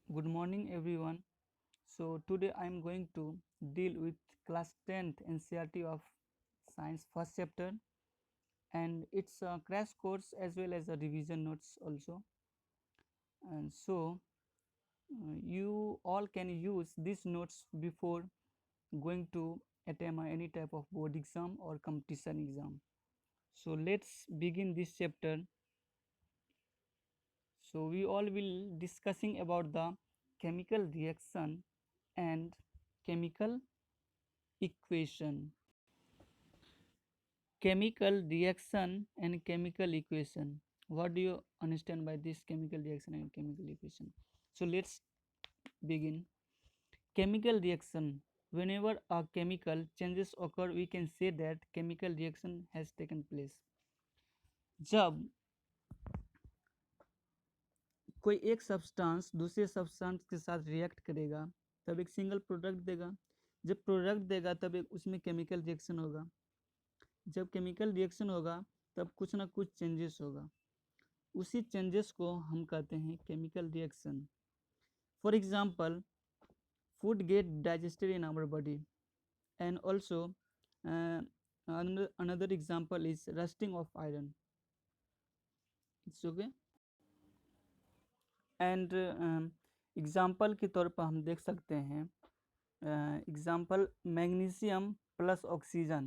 Good morning everyone. So today I am going to deal with class 10th NCERT of science first chapter, and it's a crash course as well as a revision notes also. And so you all can use these notes before going to attempt any type of board exam or competition exam. So let's begin this chapter. So we all will discussing about the chemical reaction and chemical equation. Chemical reaction and chemical equation. What do you understand by this chemical reaction and chemical equation? So let's begin. Chemical reaction. Whenever a chemical changes occur, we can say that chemical reaction has taken place. जब कोई एक substance दूसरे substance के साथ react करेगा तब एक single product देगा। जब प्रोडक्ट देगा तब एक उसमें केमिकल रिएक्शन होगा। जब केमिकल रिएक्शन होगा तब कुछ ना कुछ चेंजेस होगा। उसी चेंजेस को हम कहते हैं chemical reaction. For example, food get digested in our body and also another example is rusting of iron. It's okay. And example के तौर पर हम देख सकते हैं एग्जाम्पल मैग्नीशियम प्लस ऑक्सीजन।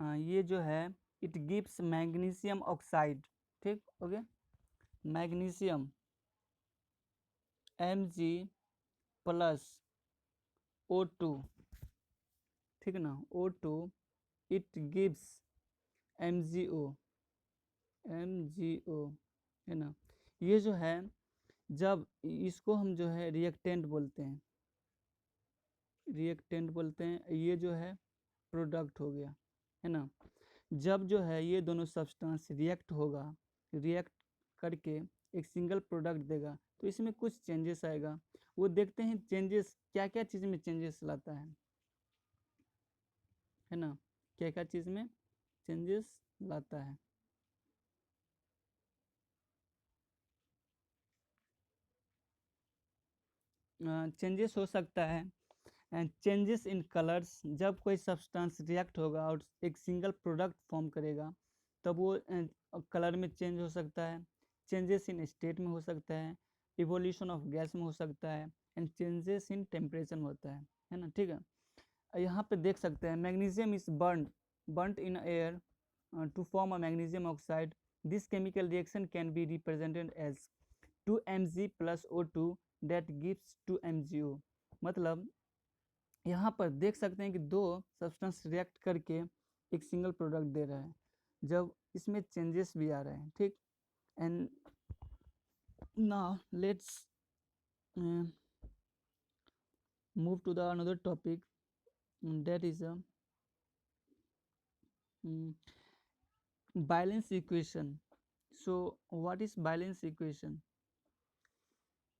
ये जो है इट गिव्स मैग्नीशियम ऑक्साइड। ठीक, okay. Magnesium Mg plus O2, ठीक ना, O2 इट गिव्स MgO है ना। ये जो है जब इसको हम जो है रिएक्टेंट बोलते हैं, ये जो है प्रोडक्ट हो गया, है ना। जब जो है ये दोनों सब्सटेंस रिएक्ट होगा, रिएक्ट करके एक सिंगल प्रोडक्ट देगा तो इसमें कुछ चेंजेस आएगा। वो देखते हैं चेंजेस क्या क्या चीज़ में चेंजेस लाता है ना, क्या क्या चीज़ में चेंजेस लाता है। चेंजेस हो सकता है चेंजेस इन कलर्स। जब कोई सब्सटेंस रिएक्ट होगा और एक सिंगल प्रोडक्ट फॉर्म करेगा तब वो कलर में चेंज हो सकता है। चेंजेस इन स्टेट में हो सकता है, इवोल्यूशन ऑफ गैस में हो सकता है, एंड चेंजेस इन टेम्परेचर में होता है ना। ठीक है, यहाँ पे देख सकते हैं magnesium is burned in air to form a magnesium oxide. This chemical reaction can be represented as 2Mg plus O2 that gives 2MgO। मतलब यहाँ पर देख सकते हैं कि दो सब्सटेंस रिएक्ट करके एक सिंगल प्रोडक्ट दे रहा है जब इसमें चेंजेस भी आ रहे हैं। ठीक, and now let's move to the another topic, that is balance equation. So what is balance equation?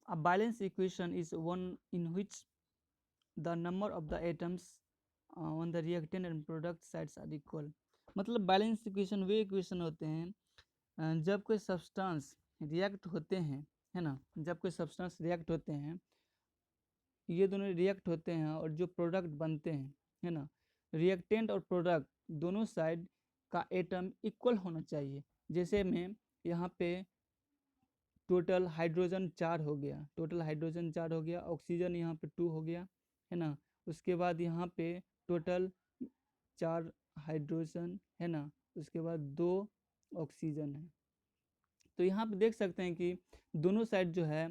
A balance equation is one in which the number of the atoms on the reactant and product sides are equal. मतलब balance equation वे equation होते हैं जब कोई substance react होते हैं, है ना। जब कोई सब्सटेंस रिएक्ट होते हैं, ये दोनों रिएक्ट होते हैं और जो प्रोडक्ट बनते हैं, है ना। रिएक्टेंट और प्रोडक्ट दोनों साइड का एटम इक्वल होना चाहिए। जैसे में यहाँ पे टोटल हाइड्रोजन 4 हो गया, ऑक्सीजन यहाँ पे 2 हो गया, है ना। उसके बाद यहाँ पे टोटल 4 हाइड्रोजन, है ना। उसके बाद 2 ऑक्सीजन है। तो यहाँ पे देख सकते हैं कि दोनों साइड जो है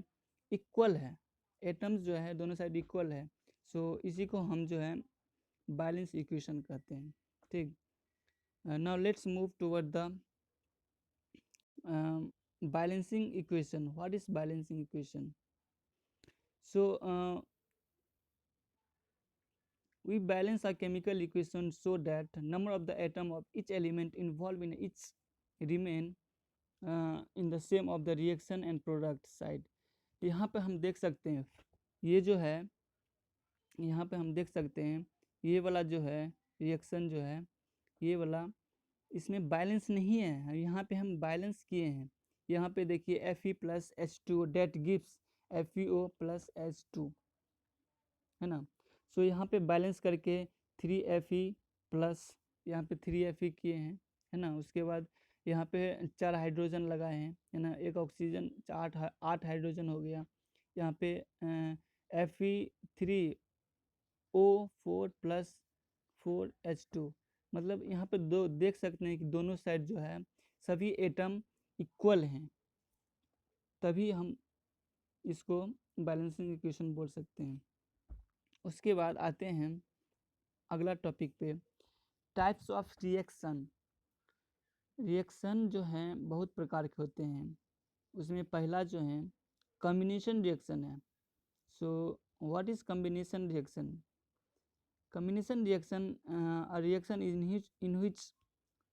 इक्वल है, एटम्स जो है दोनों साइड इक्वल है। सो इसी को हम जो है बैलेंस इक्वेशन कहते हैं। ठीक, now let's move toward the balancing equation. What is balancing equation? So we balance a chemical equation so that number of the atom of each element involved in each remain in the same of the reaction and product side. यहाँ पे हम देख सकते हैं ये जो है, यहाँ पे हम देख सकते हैं ये वाला जो है रिएक्शन जो है, ये वाला इसमें बैलेंस नहीं है। यहाँ पे हम बैलेंस किए हैं। यहाँ पे देखिए Fe plus H2 that gives FeO plus H2, है ना। सो यहाँ पे बैलेंस करके 3Fe प्लस यहाँ पे 3Fe किए हैं, है ना। उसके बाद यहाँ पे 4 हाइड्रोजन लगाए हैं, है ना। एक ऑक्सीजन, 8 हाइड्रोजन हो गया। यहाँ पे Fe3O4 प्लस 4H2, मतलब यहाँ पे दो देख सकते हैं कि दोनों साइड जो है सभी एटम इक्वल हैं, तभी हम इसको बैलेंसिंग इक्वेशन बोल सकते हैं। उसके बाद आते हैं अगला टॉपिक पे, टाइप्स ऑफ रिएक्शन। रिएक्शन जो हैं बहुत प्रकार के होते हैं, उसमें पहला जो है कॉम्बिनेशन रिएक्शन है। So what is combination reaction? Combination reaction a reaction in which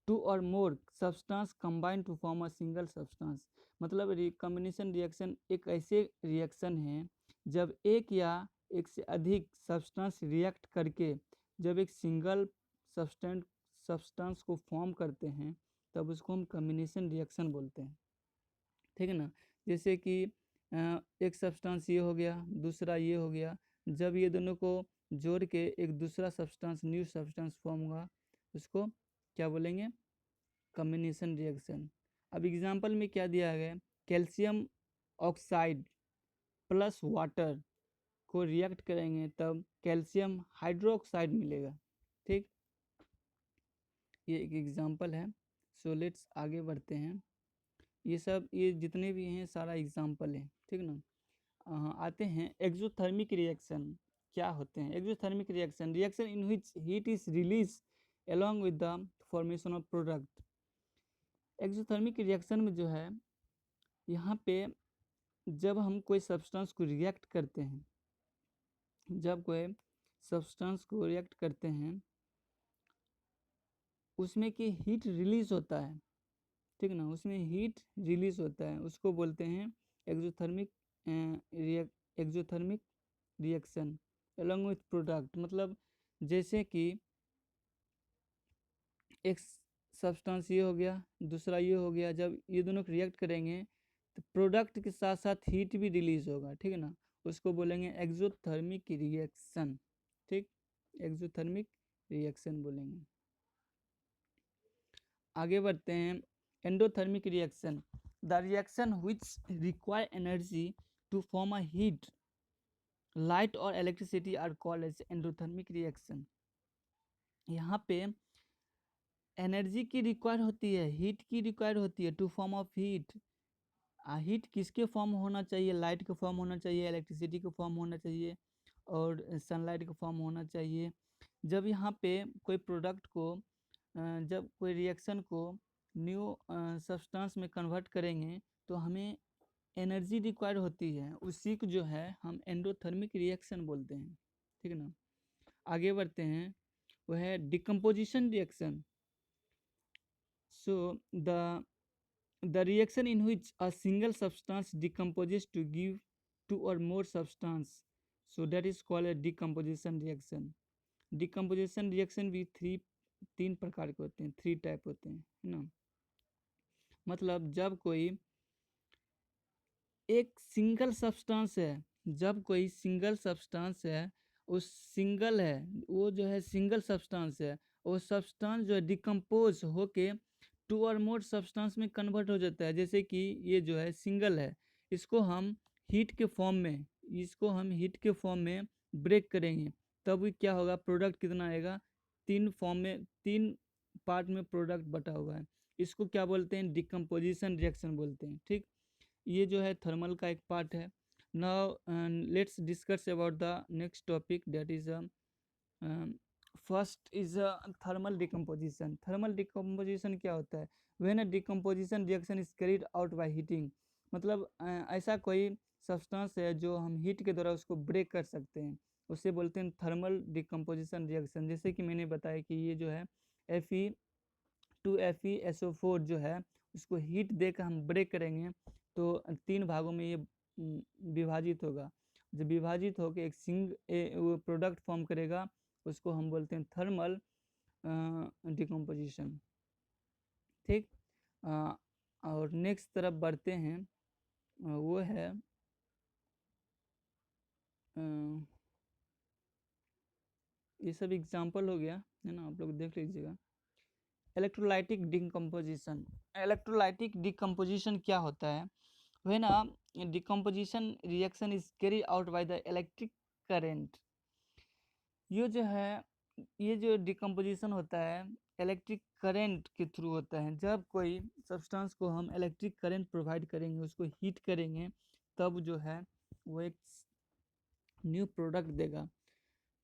two or more substance combine to form a single substance। मतलब कॉम्बिनेशन रिएक्शन एक ऐसे रिएक्शन है जब एक या एक से अधिक सब्सटेंस रिएक्ट करके जब एक सिंगल सब्सटेंस को फॉर्म करते हैं, तब उसको हम कॉम्बिनेशन रिएक्शन बोलते हैं, ठीक है ना। जैसे कि एक सब्सटेंस ये हो गया, दूसरा ये हो गया, जब ये दोनों को जोड़ के एक दूसरा सब्सटेंस, न्यू सब्सटेंस फॉर्म हुआ, उसको क्या बोलेंगे? Combination reaction. अब एग्जांपल में क्या दिया गया है, कैल्शियम ऑक्साइड प्लस वाटर को रिएक्ट करेंगे तब कैल्शियम हाइड्रोक्साइड मिलेगा, ठीक। ये एक एग्जांपल है। सो लेट्स आगे बढ़ते हैं। ये जितने भी हैं सारा एग्जांपल है, ठीक ना। आते हैं एक्सोथर्मिक रिएक्शन। क्या होते हैं exothermic reaction? Reaction in which heat is release along with the formation of product। Exothermic reaction में जो है, यहाँ पे जब हम कोई सब्सटेंस को रिएक्ट करते हैं, जब कोई सब्सटेंस को रिएक्ट करते हैं उसमें की हीट रिलीज होता है, ठीक ना, उसमें हीट रिलीज होता है, उसको बोलते हैं exothermic exothermic reaction along with product. मतलब जैसे कि एक सब्सटेंस ये हो गया, दूसरा ये हो गया, जब ये दोनों को रिएक्ट करेंगे तो प्रोडक्ट के साथ साथ हीट भी रिलीज होगा, ठीक है ना, उसको बोलेंगे एक्सोथर्मिक रिएक्शन, ठीक, एक्सोथर्मिक रिएक्शन बोलेंगे। आगे बढ़ते हैं, endothermic reaction. The reaction which require energy to form a heat, light और electricity are called as endothermic reaction. यहाँ पे एनर्जी की रिक्वायर होती है, हीट की रिक्वायर होती है to form of heat. Heat किसके फॉर्म होना चाहिए? लाइट के फॉर्म होना चाहिए, इलेक्ट्रिसिटी के फॉर्म होना चाहिए और सनलाइट के फॉर्म होना चाहिए। जब यहाँ पे कोई प्रोडक्ट को जब कोई रिएक्शन को न्यू सब्सटेंस में कन्वर्ट करेंगे तो हमें एनर्जी रिक्वायर होती है, उसी को जो है हम एंडोथर्मिक रिएक्शन बोलते हैं, ठीक है ना। आगे बढ़ते हैं, वह है decomposition reaction. So the reaction in which a single substance decomposes to give two or more substance, so that is called a decomposition reaction। Decomposition reaction भी तीन प्रकार के होते हैं, 3 टाइप होते हैं, है ना। मतलब जब कोई एक सिंगल सब्सटेंस है, जब कोई सिंगल सब्सटेंस है, उस सिंगल है वो जो है सिंगल सब्सटेंस है, वो सब्सटेंस जो है डिकम्पोज होके टू और मोर सब्सटेंस में कन्वर्ट हो जाता है। जैसे कि ये जो है सिंगल है, इसको हम हीट के फॉर्म में ब्रेक करेंगे, तब भी क्या होगा, प्रोडक्ट कितना आएगा, 3 पार्ट में प्रोडक्ट बटा हुआ है। इसको क्या बोलते हैं? डिकम्पोजिशन रिएक्शन बोलते हैं, ठीक। ये जो है थर्मल का एक पार्ट है। Now let's discuss about the next topic, that is first is thermal decomposition. Thermal decomposition क्या होता है? When a decomposition reaction is carried out by heating. मतलब ऐसा कोई सब्सटेंस है जो हम हीट के द्वारा उसको ब्रेक कर सकते हैं, उसे बोलते हैं थर्मल डिकम्पोजिशन रिएक्शन। जैसे कि मैंने बताया कि ये जो है Fe2FeSO4 जो है उसको हीट देकर हम ब्रेक करेंगे तो 3 भागों में ये विभाजित होगा। जब विभाजित होकर एक वो प्रोडक्ट फॉर्म करेगा, उसको हम बोलते हैं थर्मल डिकम्पोजिशन, ठीक। और नेक्स्ट तरफ बढ़ते हैं, वो है ये सब एग्जाम्पल हो गया है ना, आप लोग देख लीजिएगा। इलेक्ट्रोलाइटिक डिकम्पोजिशन, इलेक्ट्रोलाइटिक डिकम्पोजिशन क्या होता है? when a decomposition reaction is carried out by the electric current, ये जो है, ये जो डिकम्पोजिशन होता है इलेक्ट्रिक करंट के थ्रू होता है। जब कोई सब्सटेंस को हम इलेक्ट्रिक करंट प्रोवाइड करेंगे, उसको हीट करेंगे, तब जो है वो एक न्यू प्रोडक्ट देगा,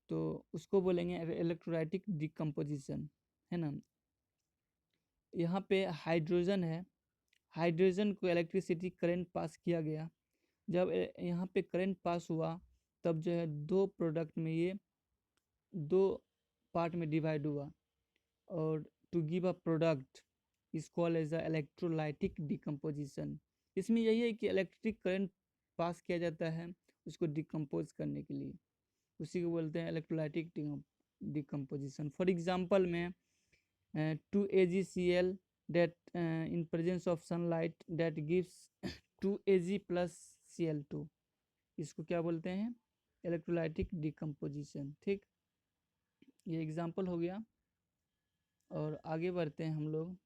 तो उसको बोलेंगे इलेक्ट्रोलाइटिक डिकम्पोजिशन, है ना। यहाँ पे हाइड्रोजन है, हाइड्रोजन को इलेक्ट्रिसिटी करंट पास किया गया, जब यहाँ पे करंट पास हुआ तब जो है दो प्रोडक्ट में ये दो पार्ट में डिवाइड हुआ, और to give a product is called as a electrolytic decomposition. इसमें यही है कि इलेक्ट्रिक करंट पास किया जाता है उसको डिकम्पोज करने के लिए, उसी को बोलते हैं इलेक्ट्रोलाइटिक डिकम्पोजिशन। फॉर एग्जांपल में 2AgCl that in presence of sunlight that gives 2Ag plus Cl2, इसको क्या बोलते हैं? Electrolytic decomposition. ठीक, ये एग्जांपल हो गया, और आगे बढ़ते हैं हम लोग।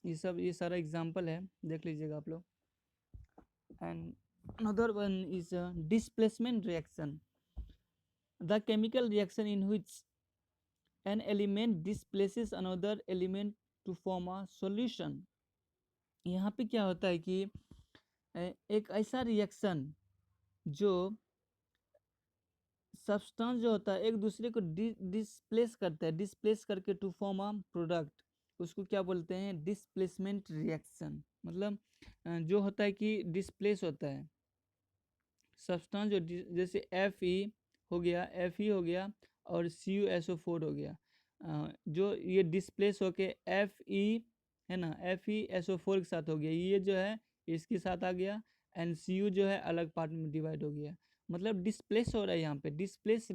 ये सारा एग्जांपल है, देख लीजिएगा आप लोग। And another one is displacement reaction, the chemical reaction in which an element displaces another element to form a solution। यहाँ पे क्या होता है कि एक ऐसा रिएक्शन जो सब्सटेंस जो होता है एक दूसरे को डिस्प्लेस करता है, डिस्प्लेस करके टू फॉर्म अ प्रोडक्ट, उसको क्या बोलते हैं? Displacement reaction. मतलब जो होता है कि डिस्प्लेस होता है सब्सटेंस, जो जैसे Fe हो गया और CuSO4 हो गया, जो ये डिस्प्लेस होके Fe है ना, FeSO4 के साथ हो गया, ये जो है इसके साथ आ गया, एंड Cu जो है अलग पार्ट में डिवाइड हो गया। मतलब डिस्प्लेस हो रहा है, यहाँ पे डिस्प्लेस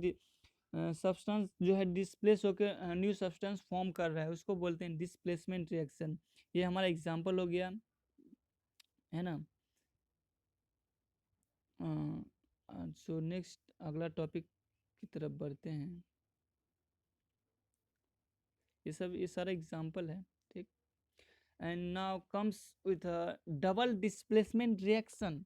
सब्सटेंस जो है डिस्प्लेस होकर न्यू सब्सटेंस फॉर्म कर रहा है, उसको बोलते हैं डिस्प्लेसमेंट रिएक्शन। ये हमारा एग्जांपल हो गया, है ना। सो नेक्स्ट अगला टॉपिक की तरफ बढ़ते हैं। ये सारा एग्जांपल है, ठीक। And now comes with a double displacement reaction,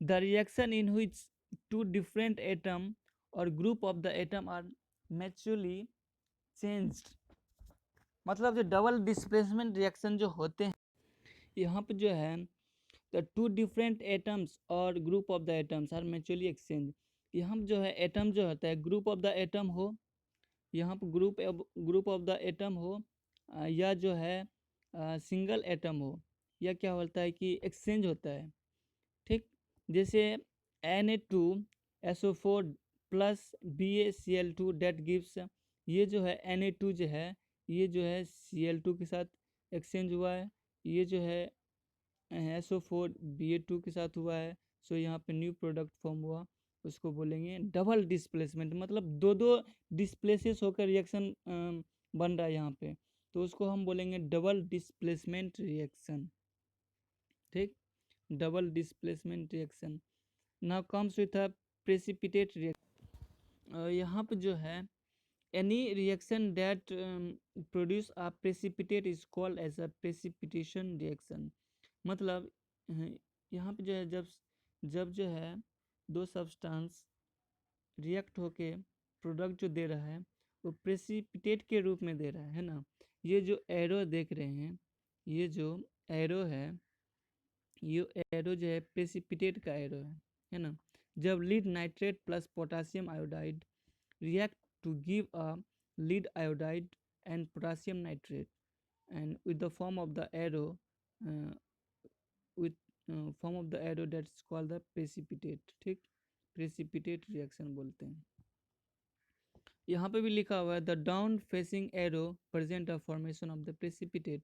the reaction in which two different atom और group of the atom are mutually changed. मतलब जो डबल डिस्प्लेसमेंट रिएक्शन जो होते हैं, यहाँ पे जो है द टू डिफरेंट एटम्स और group of the atoms are mutually exchange. यहाँ जो है एटम जो होता है, ग्रुप ऑफ द एटम हो, यहाँ पर ग्रुप ऑफ द एटम हो, या जो है सिंगल एटम हो, या क्या होता है कि एक्सचेंज होता है। ठीक, जैसे Na2SO4 plus BaCl2 that gives, ये जो है Na2 जो है, ये जो है Cl2 के साथ एक्सचेंज हुआ है, ये जो है SO4 Ba2 के साथ हुआ है, सो यहाँ पे न्यू प्रोडक्ट फॉर्म हुआ, उसको बोलेंगे डबल डिस्प्लेसमेंट। मतलब दो दो डिस्प्लेसेस होकर रिएक्शन बन रहा है यहाँ पे, तो उसको हम बोलेंगे डबल डिस्प्लेसमेंट रिएक्शन। ठीक, double displacement reaction. Now comes with a precipitate reaction. यहाँ पे जो है any reaction that produce a precipitate is called as a precipitation reaction. मतलब यहाँ पे जो है जब जो है दो सब्सटेंस रिएक्ट होके प्रोडक्ट जो दे रहा है वो प्रेसिपिटेट के रूप में दे रहा है ना। ये जो एरो देख रहे हैं, ये जो एरो है, ये एरो जो है प्रेसिपिटेट का एरो है ना। जब lead nitrate plus potassium iodide react to give a lead iodide and potassium nitrate and with the form of the arrow, with form of the arrow that is called the precipitate. ठीक, precipitate reaction बोलते हैं। यहाँ पे भी लिखा हुआ है the down facing arrow present a formation of the precipitate.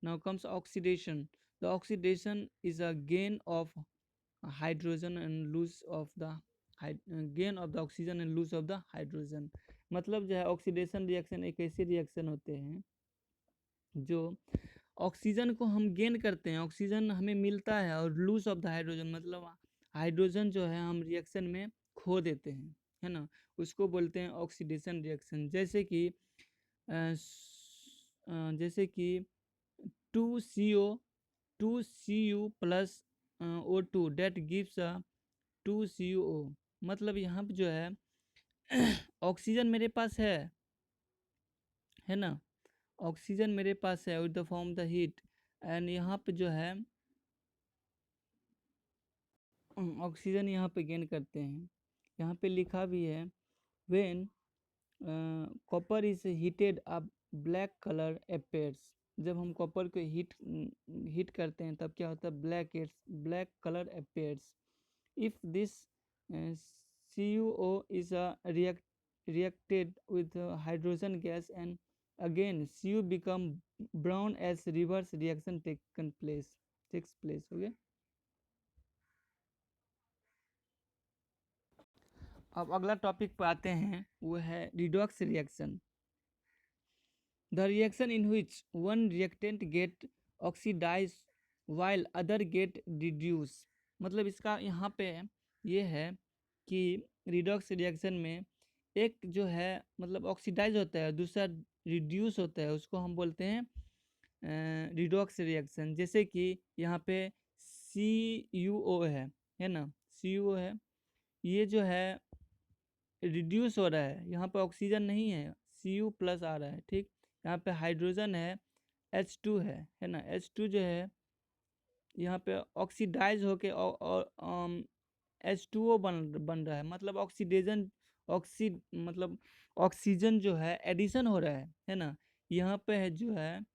Now comes oxidation, the oxidation is a gain of hydrogen and lose of the gain of the oxygen and lose of the hydrogen. मतलब जो है oxidation reaction एक ऐसे reaction होते हैं जो oxygen को हम गेन करते हैं, ऑक्सीजन हमें मिलता है, और लूज ऑफ द हाइड्रोजन मतलब हाइड्रोजन जो है हम रिएक्शन में खो देते हैं, है ना, उसको बोलते हैं ऑक्सीडेशन रिएक्शन। जैसे कि 2Cu plus O2 that gives a 2CuO। मतलब यहाँ पे जो है ऑक्सीजन मेरे पास है ना, ऑक्सीजन मेरे पास है with the form the heat, and यहाँ पे जो है ऑक्सीजन यहाँ पे गेन करते हैं। यहाँ पे लिखा भी है when copper is heated a black colour appears. जब हम कॉपर को हीट करते हैं तब क्या होता है, black colour appears. If this CuO is reacted with hydrogen gas, and again Cu become brown as reverse reaction takes place। Okay, अब अगला टॉपिक पे आते हैं, वो है redox reaction. The reaction in which one reactant get oxidize while other get reduce. मतलब इसका यहाँ पे ये है कि रिडॉक्स रिएक्शन में एक जो है मतलब ऑक्सीडाइज होता है, दूसरा रिड्यूस होता है, उसको हम बोलते हैं रिडॉक्स रिएक्शन। जैसे कि यहाँ पे CuO है ना, CuO है, ये जो है रिड्यूस हो रहा है, यहाँ पे ऑक्सीजन नहीं है, Cu प्लस आ रहा है, ठीक। यहाँ पे हाइड्रोजन है, H2 है ना, H2 जो है यहाँ पे ऑक्सीडाइज होके और H2O बन रहा है। मतलब ऑक्सी मतलब ऑक्सीजन जो है एडिशन हो रहा है ना। यहाँ पे है जो है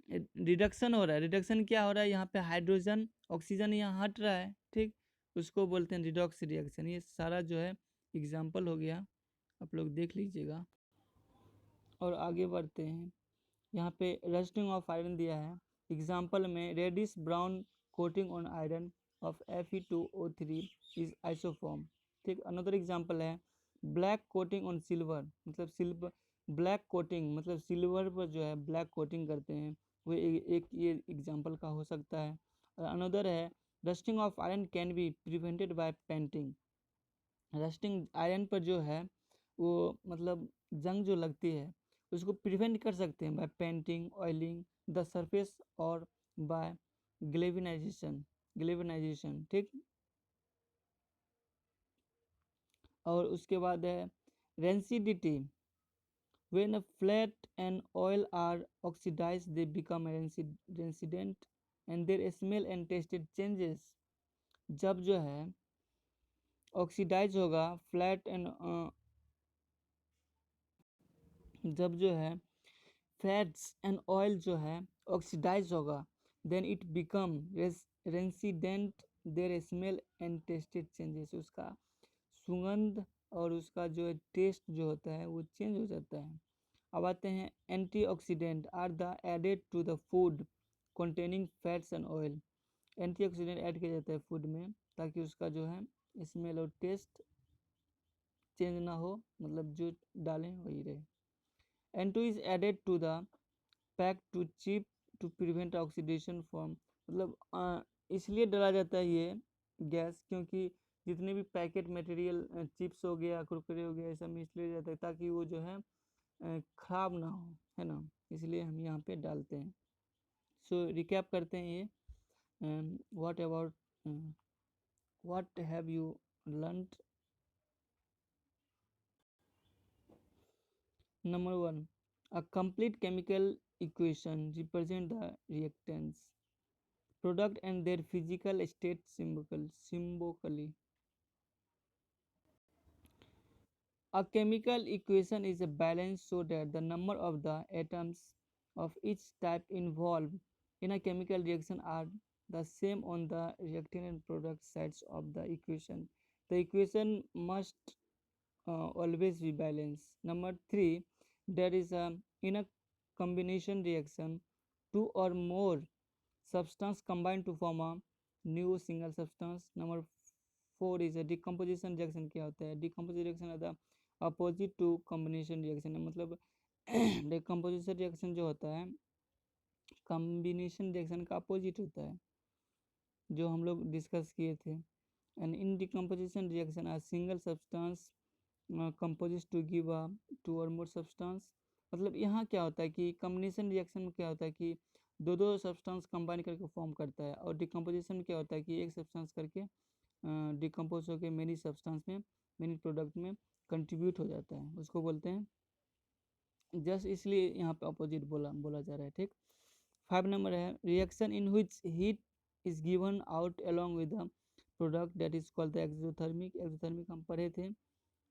रिडक्शन हो रहा है। रिडक्शन क्या हो रहा है, यहाँ पे हाइड्रोजन ऑक्सीजन यहाँ हट रहा है, ठीक। उसको बोलते हैं रिडॉक्स रिएक्शन। ये सारा जो है एग्जाम्पल हो गया, आप लोग देख लीजिएगा। और आगे बढ़ते हैं, यहाँ पे रस्टिंग ऑफ आयरन दिया है। एग्जाम्पल में reddish brown coating on iron of Fe2O3 is isoform, ठीक। अनदर एग्जाम्पल है ब्लैक कोटिंग ऑन सिल्वर, मतलब सिल्वर ब्लैक कोटिंग मतलब सिल्वर पर जो है ब्लैक कोटिंग करते हैं, वो एक ये एग्जाम्पल का हो सकता है। अनदर है rusting of iron can be prevented by painting. Rusting iron पर जो है वो मतलब जंग जो लगती है उसको प्रिवेंट कर सकते हैं by painting, oiling the surface और बाय ग्लेवेनाइजेशन, ठीक। और उसके बाद है rancidity. When flat and oil are oxidized they become rancid and their smell and taste changes. जब जो है ऑक्सीडाइज होगा फ्लैट एंड जब जो है फैट्स एंड ऑयल जो है ऑक्सीडाइज होगा, then it become rancid, their smell and tasted changes. उसका सुगंध और उसका जो टेस्ट जो होता है वो चेंज हो जाता है। अब आते हैं antioxidant are the added to the food containing fats and oil. Antioxidant add किया जाता है फूड में ताकि उसका जो है स्मेल और टेस्ट चेंज ना हो, मतलब जो डालें वही रहे। N2 is added to the pack to chip to prevent oxidation from, मतलब इसलिए डाला जाता है ये गैस क्योंकि जितने भी पैकेट मटेरियल चिप्स हो गया, कुरकुरे हो गया, ऐसा में इसलिए जाता है ताकि वो जो है खराब ना हो, है ना, इसलिए हम यहाँ पे डालते हैं। सो रिकैप करते हैं ये, what about what have you learned. Number 1, a complete chemical equation represent the reactants, product and their physical state symbolically. A chemical equation is a balance so that the number of the atoms of each type involved in a chemical reaction are the same on the reactant and product sides of the equation. The equation must always be balanced. Number 3, there is in a combination reaction, two or more substance combine to form a new single substance. Number 4 is a decomposition reaction। क्या होता है decomposition reaction है the opposite to combination reaction है, मतलब decomposition reaction जो होता है combination reaction का opposite होता है। जो हम लोग डिस्कस किए थे। And in decomposition reaction a single substance composite to give a two और मोर सब्सटेंस। मतलब यहाँ क्या होता है कि कम्बिनेशन रिएक्शन में क्या होता है कि दो दो सब्सटेंस कंबाइन करके फॉर्म करता है, और डिकम्पोजिशन में क्या होता है कि एक सब्सटेंस करके डिकम्पोज होकर मेनी सब्सटेंस में, मेनी प्रोडक्ट में कंट्रीब्यूट हो जाता है, उसको बोलते हैं। जस्ट इसलिए यहाँ पे अपोजिट बोला बोला जा रहा है, ठीक। 5 नंबर है reaction in which heat is given out along with the product that is called the exothermic. Exothermic हम पढ़े थे।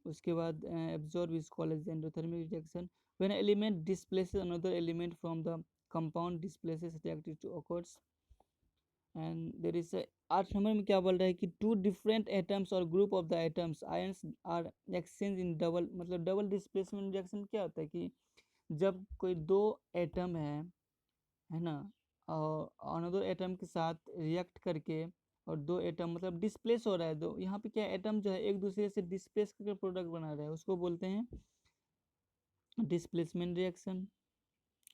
उसके बाद absorb is called as endothermic reaction when element displaces another element from the compound displaces reactive to occurs। And there is 8 number में क्या बोल रहा है कि टू डिफरेंट एटम्स और group of the atoms ions are exchange in double. मतलब double displacement reaction क्या होता है कि जब कोई दो एटम है ना, और अनदर एटम के साथ रिएक्ट करके, और दो एटम मतलब डिस्प्लेस हो रहा है, दो यहाँ पे क्या एटम जो है एक दूसरे से डिस्प्लेस करके प्रोडक्ट बना रहा है, उसको बोलते हैं डिस्प्लेसमेंट रिएक्शन,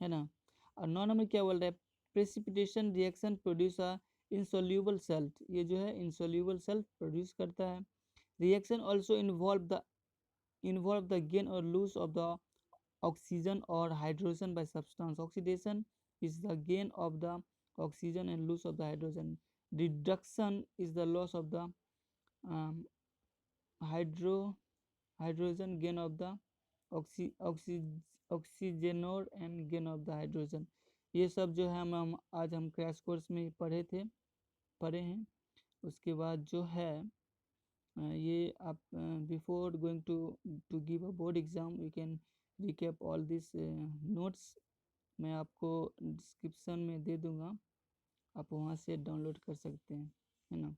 है ना। और 9 नंबर क्या बोल रहा है precipitation reaction produce a insoluble salt. ये जो है इंसोल्यूबल सल्ट प्रोड्यूस करता है। Reaction also involve the gain और lose of the oxygen or hydrogen by substance. Oxidation is the gain of the oxygen and loss of the hydrogen. Reduction is the loss of the um, hydro hydrogen, gain of the oxygenor and gain of the hydrogen। ये सब जो है हम आज हम crash course में पढ़े हैं। उसके बाद जो है ये आप before going to give a board exam you can recap all this notes. मैं आपको डिस्क्रिप्शन में दे दूंगा, आप वहाँ से डाउनलोड कर सकते हैं, है ना।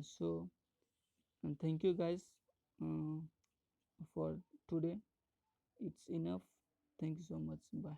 So thank you guys for today, it's enough. Thank you so much, bye.